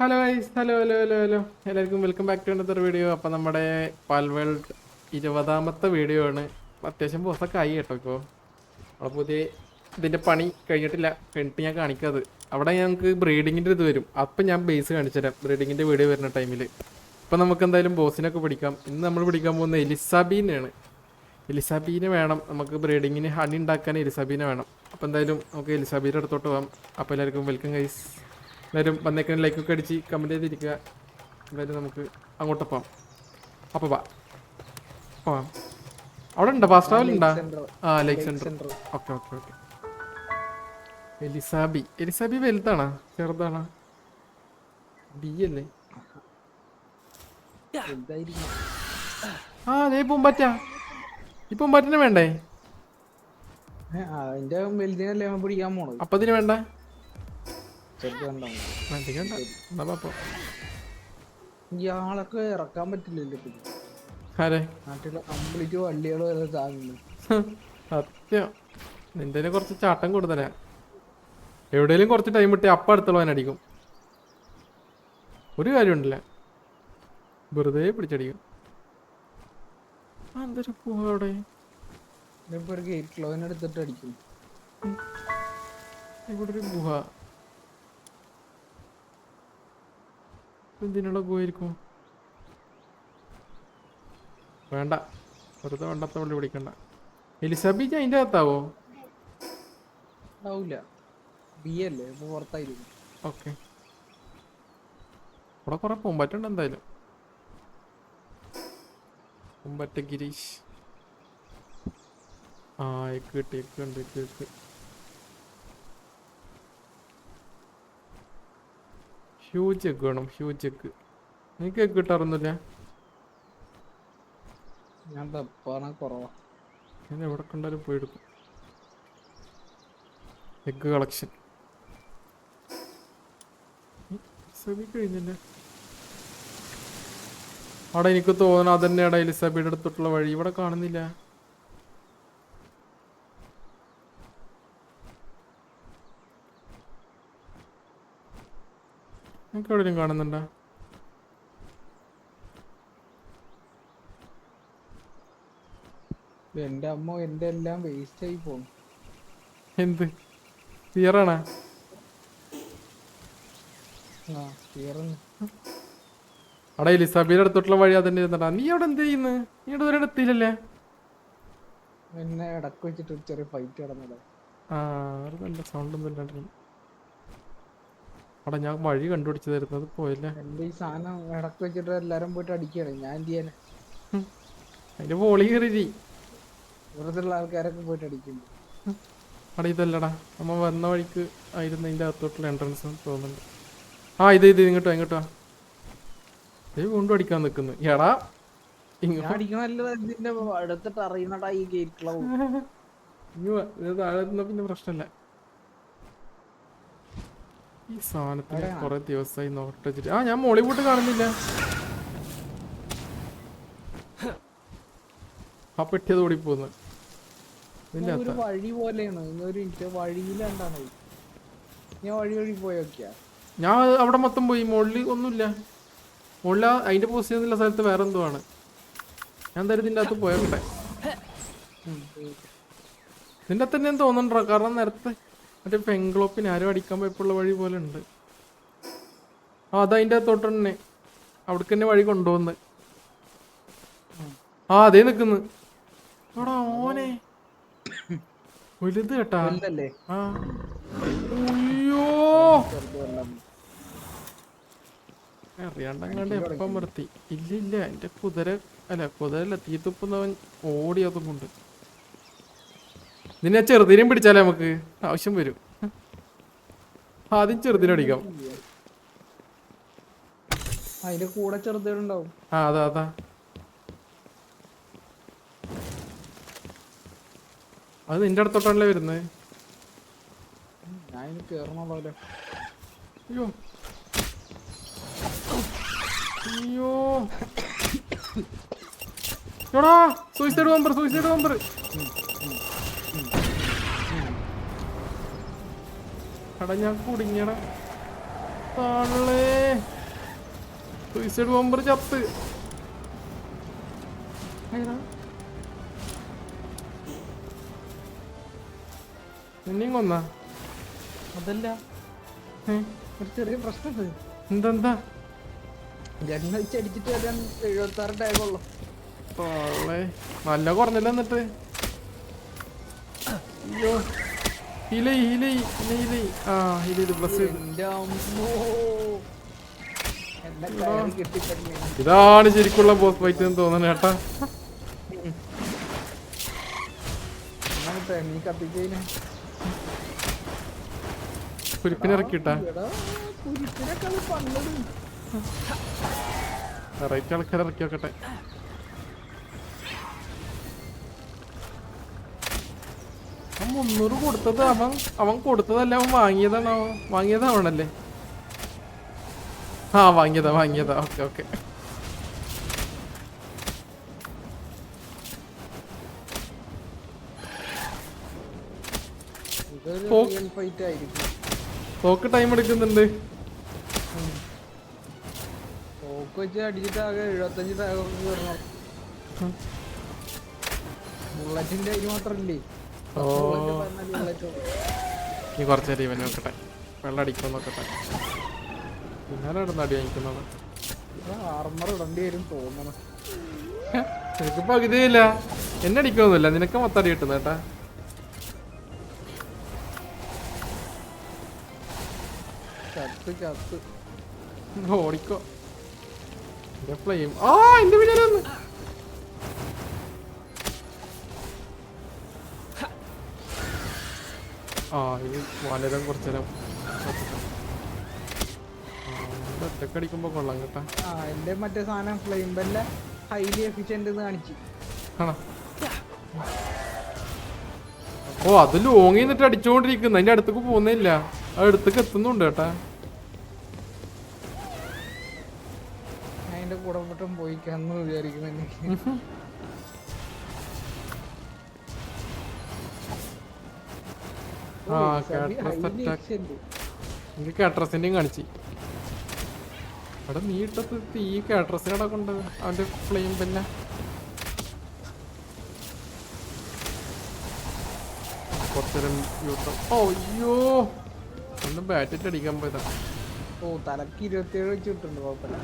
Hello guys, hello hello hello hello എല്ലാവർക്കും welcome back to another video. അപ്പം നമ്മുടെ Palworld 20ാമത്തെ video ആണ്. അത്യാവശ്യം ബോസൊക്കെ ആയി കേട്ടോ. ഇപ്പോൾ അവിടെ പുതിയ ഇതിൻ്റെ പണി കഴിഞ്ഞിട്ട് ഞാൻ കാണിക്കാത്. അവിടെ ഞങ്ങൾക്ക് ബ്രീഡിങ്ങിൻ്റെ ഇത് വരും. അപ്പം ഞാൻ ബേസ് കാണിച്ചു തരാം ബ്രീഡിങ്ങിൻ്റെ വീഡിയോ വരുന്ന ടൈമിൽ. ഇപ്പം നമുക്ക് എന്തായാലും ബോസിനൊക്കെ പിടിക്കാം. ഇന്ന് നമ്മൾ പിടിക്കാൻ പോകുന്ന എലിസാബീനാണ്. എലിസാബീനെ വേണം നമുക്ക് ബ്രീഡിങ്ങിന്. ഹണി ഉണ്ടാക്കാൻ എലിസാബീനെ വേണം. അപ്പോൾ എന്തായാലും നമുക്ക് എലിസാബീൻ്റെ അടുത്തോട്ട് പോകാം. അപ്പോൾ എല്ലാവർക്കും വെൽക്കം ഗൈസ്. എല്ലാവരും വന്നേക്കാൻ ലൈക്കൊക്കെ അടിച്ച് കമൻറ്റ് ചെയ്തിരിക്കുക. എന്തായാലും നമുക്ക് അങ്ങോട്ട് പോവാം. അപ്പോൾ പോവാം. അവിടെ ഉണ്ടോ ഫാസ്റ്റ് ട്രാവൽ ഉണ്ടോ? ആ, lake centre. Okay okay okay. Elizabee വലുതാണോ ചെറുതാണോ? ബി അല്ലേ? ആ, അതേ പൂമ്പാറ്റാ. ഈ പൂമ്പാറ്റിനെ വേണ്ടേ? അപ്പൊ അതിന് വേണ്ട. ഇയാളൊക്കെ ഇറക്കാൻ പറ്റില്ലല്ലോ കംപ്ലീറ്റ് വള്ളികളോ സത്യം. നിന്റെ കുറച്ച് ചാട്ടം കൂടുതലാ. എവിടെയെങ്കിലും കുറച്ച് ടൈം കിട്ടി അപ്പം അടുത്തുള്ളവനടിക്കും. ഒരു കാര്യം ഉണ്ടല്ല, വെറുതെ പിടിച്ചടിക്കും. എന്തൊരു പൂവ അവിടെ എടുത്തിട്ട് അടിക്കും. ഇവിടെ ഒരു ഗുഹ. എന്തിനുള്ള ഗുഹയായിരിക്കും? വേണ്ട, വെറുതെ വേണ്ടാത്ത പള്ളി പിടിക്കണ്ട. എലിസബീജ് അതിൻ്റെ അകത്താവോ? ഓക്കെ. ഇവിടെ കുറെ പൂമ്പാറ്റുണ്ട് എന്തായാലും. പൂമ്പാറ്റ ഗിരീഷ്. ആ, എക്ക് കിട്ടി. എക്ക് ഉണ്ട്. എക്ക് ഹ്യൂജ് എഗ് വേണം. Huge egg. എനിക്ക് എഗ് കിട്ടാറൊന്നുമില്ല. ഞാൻ എവിടെ കണ്ടാലും പോയി എടുക്കും. എഗ് കളക്ഷൻ കഴിഞ്ഞില്ല. അവിടെ എനിക്ക് തോന്നുന്നു അതന്നെയാണ് എലിസബയുടെ അടുത്തോട്ടുള്ള വഴി. ഇവിടെ കാണുന്നില്ല. എനിക്ക് എവിടെയും കാണുന്നുണ്ടോ? എന്റെ അമ്മ എന്റെ എല്ലാം വേസ്റ്റ് ആയി പോകും. എന്ത് ക്ലിയറാണോ? അവിടെ എലിസബയുടെ അടുത്തോട്ടുള്ള വഴി അതന്നെ ഇരുന്നടാ. നീ അവിടെ എന്ത് ചെയ്യുന്നു? നീ ഇവിടെ എത്തിയില്ലല്ലേ? എന്നെ ഇടക്ക് വെച്ചിട്ട് ചെറിയ ഫൈറ്റ് കിടന്നല്ലേ. ആ, നല്ല സൗണ്ടൊന്നും ഇല്ലാണ്ട്. അവിടെ ഞാൻ വഴി കണ്ടുപിടിച്ചു തരുന്നത് പോയല്ലേ. എന്റെ ഈ സാധനം ഇടക്ക് വെച്ചിട്ട് എല്ലാരും പോയിട്ട് അടിക്കുകയാണ്. ഞാൻ എന്ത് ചെയ്യാൻ? അതിന്റെ വോളി കയറി വെറുതെയുള്ള ആൾക്കാരൊക്കെ പോയിട്ട് അടിക്കുന്നു. അവിടെ ഇതല്ലടാ, നമ്മ വന്ന വഴിക്ക് ആയിരുന്നു ഇതിന്റെ അകത്തോട്ടുള്ള എൻട്രൻസ് തോന്നുന്നുണ്ട്. ആ, ഇത് ഇങ്ങോട്ടോ ഇങ്ങോട്ടോ. ഇത് കൊണ്ടും അടിക്കാൻ നിക്കുന്നു. എടാ താഴെ പിന്നെ പ്രശ്നമില്ല. ഈ സാധനത്തിന് കൊറേ ദിവസമായി നോട്ടിച്ചിട്ട്. ആ, ഞാൻ മോളി പോയിട്ട് കാണുന്നില്ല. ആ പെട്ടിയത് ഓടിപ്പോന്ന്. വഴി പോലെയാണ്. വഴിയിലെന്താണ് ഞാൻ വഴി പോയൊക്കെയാ. ഞാൻ അവിടെ മൊത്തം പോയി. മുകളിൽ ഒന്നുമില്ല. മുകളിൽ അതിന്റെ പോസ്റ്റ് ചെയ്യുന്ന സ്ഥലത്ത് വേറെ എന്തോ ആണ്. ഞാൻ എന്തായാലും ഇതിൻ്റെ അകത്ത് പോയോട്ടെ. ഇതിൻ്റെ അകത്ത് തന്നെ തോന്നുന്നുണ്ടോ? കാരണം നേരത്തെ മറ്റേ പെങ്ക്ലോപ്പിന് ആരും അടിക്കാൻ പോയപ്പോഴുള്ള വഴി പോലെ ഉണ്ട്. ആ, അതതിൻ്റെ അകത്തോട്ട് തന്നെ അവിടേക്ക് തന്നെ വഴി കൊണ്ടുപോകുന്നു. ആ, അതേ നിക്കുന്നു. എടാ മോനെ, വലുത് കേട്ടാ. ആ, അയ്യോ, അറിയാണ്ടങ്ങാണ്ട് എപ്പം നിർത്തി. ഇല്ല, എന്റെ കുതിരല്ല തീത്തുപ്പുന്നവൻ ഓടി. അതും കൊണ്ട് നിന്നെ ചെറുതിനും പിടിച്ചാലേ നമുക്ക് ആവശ്യം വരും. ആദ്യം ചെറുതിനടിക്കാം. അതിന്റെ കൂടെ ചെറുതുണ്ടാവും. ആ, അതാ അത് നിന്റെ അടുത്തോട്ടല്ലേ വരുന്നത്. ഞാൻ കേറണല്ലോ. അയ്യോ അയ്യോ, എടാ സൂയിസൈഡ് ബോംബർ. എടാ ഞാൻ കുടുങ്ങിയടാ. താഴെ സൂയിസൈഡ് ബോംബർ ചത്ത്. നിന്നെയും കൊന്നാ? അതല്ല, ഒരു ചെറിയ പ്രശ്നമുണ്ട്. എന്താ? ഗണ്ണ് വെച്ച് അടിച്ചിട്ട് അതാണ് 76 ടാഗുള്ളൂ. നല്ല കുറഞ്ഞല്ല എന്നിട്ട്. അയ്യോ ഹീലൈ. ആ ഹീലൈ പ്ലസ്. ഇതാണ് ശരിക്കുള്ള ബോസ് ഫൈറ്റ് എന്ന് തോന്നുന്നു കേട്ടാ. നീ കത്തിച്ചതിന് കുരിപ്പിനെ ഇറക്കിട്ടാ റൈറ്റ് ആൾക്കാരെ ഇറക്കി നോക്കട്ടെ. അവൻ 300 കൊടുത്തത് അവൻ കൊടുത്തതല്ല, അവൻ വാങ്ങിയതാവണല്ലേ. ആ വാങ്ങിയതാ. ഓക്കെ. തോക്ക് ടൈം എടുക്കുന്നുണ്ട്. തോക്ക് വെച്ച് അടിച്ചിട്ട് ആകെ 75 ടാഗൊക്കെ കയറണം. ബുള്ളറ്റിന്റെ അരി മാത്രല്ലേ. നീ കുറച്ചേരം ഇവനെ നോക്കട്ടെ, വെള്ളം അടിക്കാൻ നോക്കട്ടെ. പിന്നാലെ ഇടുന്ന അടി വാങ്ങിക്കുന്നത്. ആർമർ ഇടേണ്ടി വരും തോന്നണം. നിനക്ക് പകുതിയില്ല, എന്നെ അടിക്കൊന്നുമില്ല, നിനക്ക് മൊത്തം അടി കിട്ടുന്ന കേട്ടാ. ചത്ത് ഓടിക്കോ. ഫ്ലെയിം എന്റെ പിന്നാലെ വന്ന്. ഇത് വളരെ കുറച്ചേരം ഒറ്റക്ക് അടിക്കുമ്പോ കൊള്ളാം കേട്ടാ. എന്റെ മറ്റേ സാധനം ഫ്ലെയിം ബെല്ല ഹൈലി എഫിഷ്യന്റ് കാണിച്ചു. അത് ലോങ് ചെയ്തിട്ട് അടിച്ചോണ്ടിരിക്കുന്നു, അതിന്റെ അടുത്തേക്ക് പോകുന്നില്ല, അത് അടുത്തേക്ക് എത്തുന്നുണ്ട് കേട്ടാ. അതിന്റെ കൂടെ മൊത്തം പോയിക്കാന്ന് വിചാരിക്കുന്നു. എനിക്ക് കാട്രസിന്റെയും കാണിച്ചു. അവിടെ നീ ഇട്ടത് ഈ കാട്രസിനടെ കൊണ്ട് അവന്റെ ഫ്ലെയിം പിന്നെ കുറച്ചേരം അയ്യോ ഒന്ന് ബാറ്റിട്ട് അടിക്കാൻ പോയതാ. തലക്ക് 27 വെച്ച് കിട്ടുന്നുണ്ട്, കുഴപ്പമില്ല.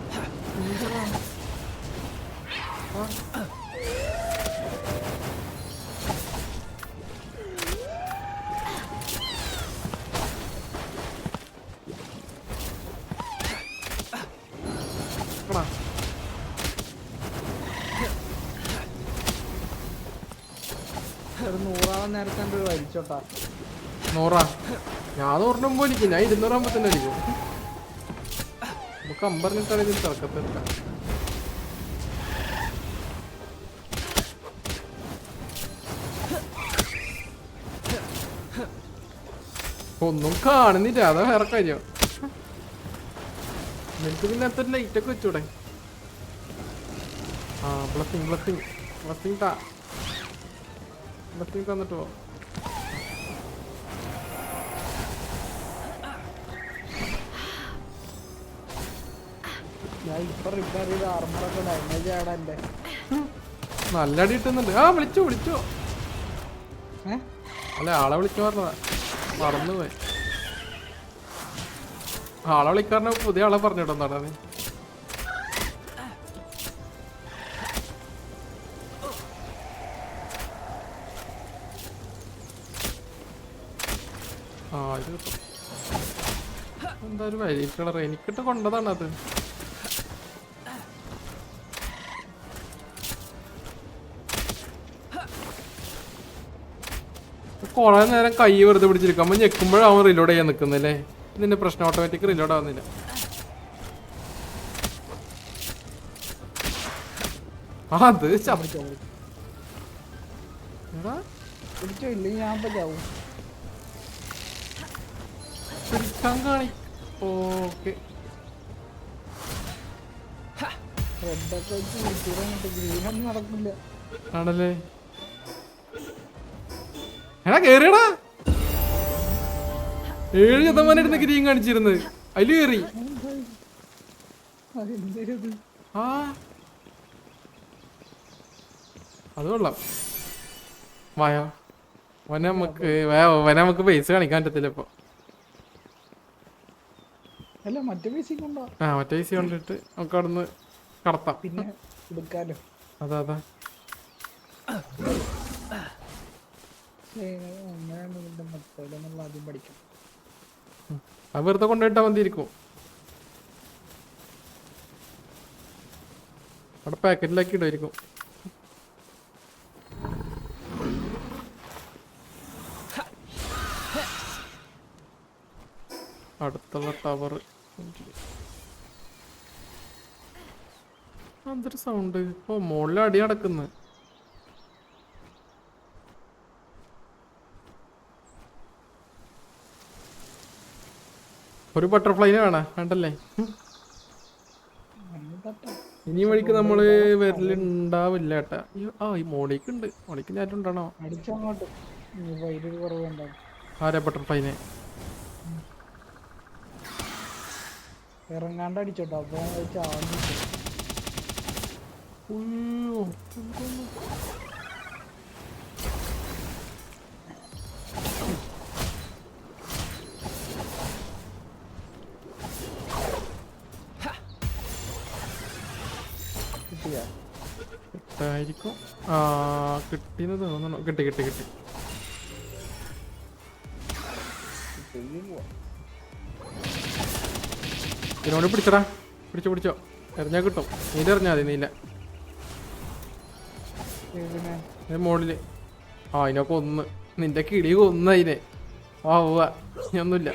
ഒരു 100 നേരത്തെ വലിച്ചോട്ടാ. 100 ഞാൻ 100 മുമ്പ് വലിക്കും, ഞാൻ 200 ആകുമ്പോ തന്നെ വലിക്കും. നമുക്ക് 50 മിനിറ്റാണ് ഇതിന് തിറക്കത്തെടുക്കാം. ഒന്നും കാണുന്നില്ല, അതാ വേറെ കാര്യം. നിനക്ക് പിന്നെ എത്ര ലൈറ്റൊക്കെ വെച്ചൂടെ? ബ്ലസ്സിങ് തന്നിട്ട് പോ. ഞാൻ ഇപ്പൊ റിപ്പയർ ചെയ്ത ആർമറൊക്കെ ഡാമേജ് ആടാ എന്റെ. നല്ല അടി കിട്ടുന്നുണ്ട്. വിളിച്ചു അല്ല, ആളെ വിളിച്ചു പറഞ്ഞതാ, മറന്നുപോയി. ആളെ വിളിക്കാറിന് പുതിയ ആളെ പറഞ്ഞിട്ടുണ്ടാ നീ? ഇത് കിട്ടും. എന്താ ഒരു വൈറ്റ് കളർ, എനിക്കിട്ട് കൊണ്ടതാണ് അത്. കൊറേ നേരം കൈ വെറുതെ പിടിച്ചിരിക്കും, അമ്മ ഞെക്കുമ്പോഴാവും റിലോഡ് ചെയ്യാൻ നിൽക്കുന്നല്ലേ. ഇതിന്റെ പ്രശ്നം ഓട്ടോമാറ്റിക് റിലോഡ് ആവുന്നില്ല. അത് ഓക്കെ ആണല്ലേ. എടാ കേറിയടാ, 7% ഗ്രീൻ കാണിച്ചിരുന്നത്, അതില് കേറി. അതെന്തേലും ആ അത് കൊള്ളാം. വായോ നമുക്ക് പൈസ കാണിക്കാൻ പറ്റത്തില്ല ഇപ്പൊ. അല്ല മറ്റേ പൈസ കൊണ്ടോ? ആ മറ്റേ പൈസ കൊണ്ടിട്ട് നമുക്ക് അവിടെ നിന്ന് കടത്താം. പിന്നെ എടുക്കാലോ. അതാ എങ്ങനെയാണ് ഇതിന്റെ മെത്തേഡ് എന്നുള്ള ആദ്യം പഠിക്കണം. അത് വെറുതെ കൊണ്ടുപോയിട്ടാ മതിയിരിക്കും. അവിടെ പാക്കറ്റിലാക്കി ഇടുമായിരിക്കും. അടുത്തുള്ള ടവർ എന്തൊരു സൗണ്ട്. ഓ മുകളിൽ അടി നടക്കുന്നു. ഒരു ബട്ടർഫ്ലൈനെ വേണ വേണ്ടല്ലേ? ഇനി വഴിക്ക് നമ്മള് വരലുണ്ടാവില്ല ഏട്ടാ. ഈ മോളിക്ക് ഉണ്ട്. മോളിക്ക് ഞാൻ ഉണ്ടാണോ? അടിച്ചങ്ങോട്ട് വൈദ്യുതി കുറവുണ്ടാവും. ആരാ ബട്ടർഫ്ലൈനെ? ഇറങ്ങാണ്ട് അടിച്ചോട്ടോ. അപ്പൊ ചാവുന്നു. കിട്ടിയാ കിട്ടായിരിക്കും. ആ കിട്ടിയെന്ന് തോന്നണോ? കിട്ടി. ഇതിനോട് പിടിച്ചടാ. പിടിച്ചോ എറിഞ്ഞാ കിട്ടും. നീല എറിഞ്ഞാ മതി. നീല മോളില്. ആ അതിനൊക്കെ ഒന്ന് നിന്റെ കിടി കൊന്നതിനെ. ഒന്നുമില്ല.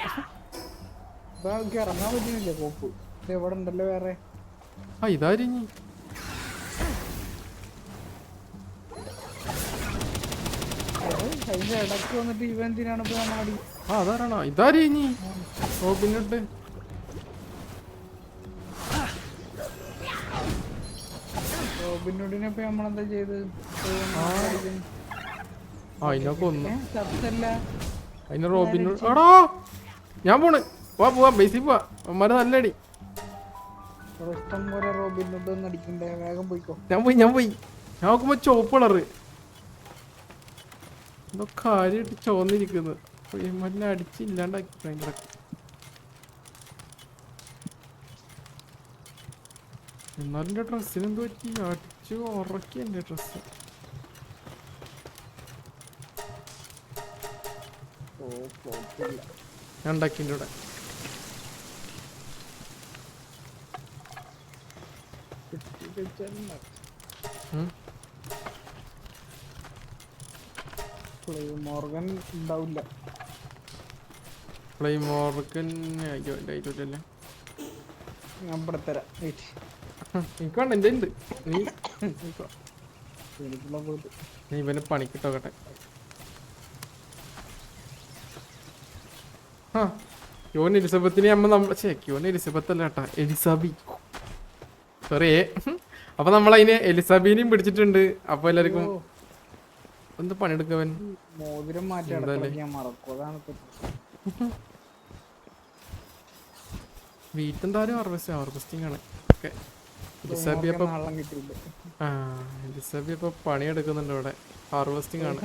ഇറങ്ങാൻ പറ്റുന്നില്ല. കോപ്പ് എവിടെ ഉണ്ടല്ലോ വേറെ. ആ ഇതാരിഞ്ഞി അതിന്റെ ഇടക്ക് വന്നിട്ട് ഇവ എന്തിനാണ് ഇപ്പൊ നമ്മളടി. ആ അതാരണോ? ഇതാരിഞ്ഞി റോബിനിട്ട്. റോബിൻഹുഡിനെ ഇപ്പൊ നമ്മളെന്താ ചെയ്ത്? അതിനൊക്കെ ഒന്ന് ചത്തല്ല. അതിന് റോബിൻഹുഡ്. എടാ ഞാൻ പോവാം. ബേസിൽ പോവാ. അമ്മമാര് നല്ല അടി. ഇഷ്ടം പോലെ റോബിൻഹുഡ് ഒന്ന് അടിക്കണ്ടേ. വേഗം പോയിക്കോ. ഞാൻ പോയി ഞാൻ നോക്കുമ്പോ ചോപ്പ് കളറ് എന്തോ കാര്യമായിട്ട് ചോന്നിരിക്കുന്നത്. മല്ല അടിച്ചില്ലാണ്ടാക്കി ഭയങ്കര. എന്നാലും എന്റെ ഡ്രസ്സിന് എന്ത് പറ്റി? അടിച്ചു ഉറക്കി എന്റെ ഡ്രസ്സ്. ഞാൻ ഉണ്ടാക്കി എന്റെ ഇവിടെ. മോർഗൻ ഉണ്ടാവില്ല. മോർഗൻ ആയില്ലേ? ഞാൻ ഇവിടെ തരാം. എനിക്ക് വേണ്ട. എന്റെ ഉണ്ട്. നീ എനിക്കുള്ള പോയിട്ട് ഇവനെ പണിക്കിട്ടോക്കട്ടെ. ആ ക്യൂൻ എലിസബത്തിനെ അമ്മ ക്യൂൻ എലിസബത്ത് അല്ല കേട്ടാ, എലിസബി. സോറി. അപ്പൊ നമ്മളതിന് എലിസബീനെയും പിടിച്ചിട്ടുണ്ട്. അപ്പൊ എല്ലാവർക്കും എന്ത് പണിയെടുക്കവൻ മോതിരം മാറ്റി ഞാൻ മറക്കും. അതാണ് വീട്ടെന്തായാലും ഹാർവെസ്റ്റിംഗ് ആണ്. ഓക്കെ എലിസബി അപ്പൊ എലിസബി അപ്പൊ പണിയെടുക്കുന്നുണ്ട് ഇവിടെ. ഹാർവെസ്റ്റിംഗ് ആണ്.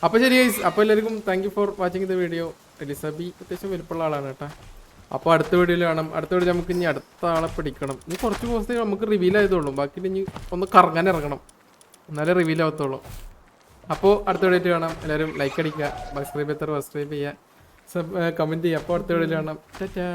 അപ്പൊ ശരി ഗൈസ്, അപ്പൊ എല്ലാവർക്കും thank you for watching the video. Elizabee അത്യാവശ്യം വലുപ്പമുള്ള ആളാണ് കേട്ടാ. അപ്പോൾ അടുത്ത വീഡിയോയിൽ കാണാം. അടുത്ത വീഡിയോ നമുക്ക് ഇനി അടുത്ത ആളെ പിടിക്കണം. ഇനി കുറച്ച് ദിവസത്തേക്ക് നമുക്ക് റിവീൽ ആയതുള്ളൂ. ബാക്കി ഇനി ഒന്ന് കറങ്ങാൻ ഇറങ്ങണം, എന്നാലേ റിവീൽ ആവത്തുള്ളൂ. അപ്പോൾ അടുത്ത വീഡിയോ കാണാം. എല്ലാവരും ലൈക്ക് അടിക്കുക, സബ്സ്ക്രൈബ് ചെയ്യുക, കമൻറ്റ് ചെയ്യുക. അപ്പോൾ അടുത്ത വീഡിയോയിൽ കാണാം. ടാറ്റാ.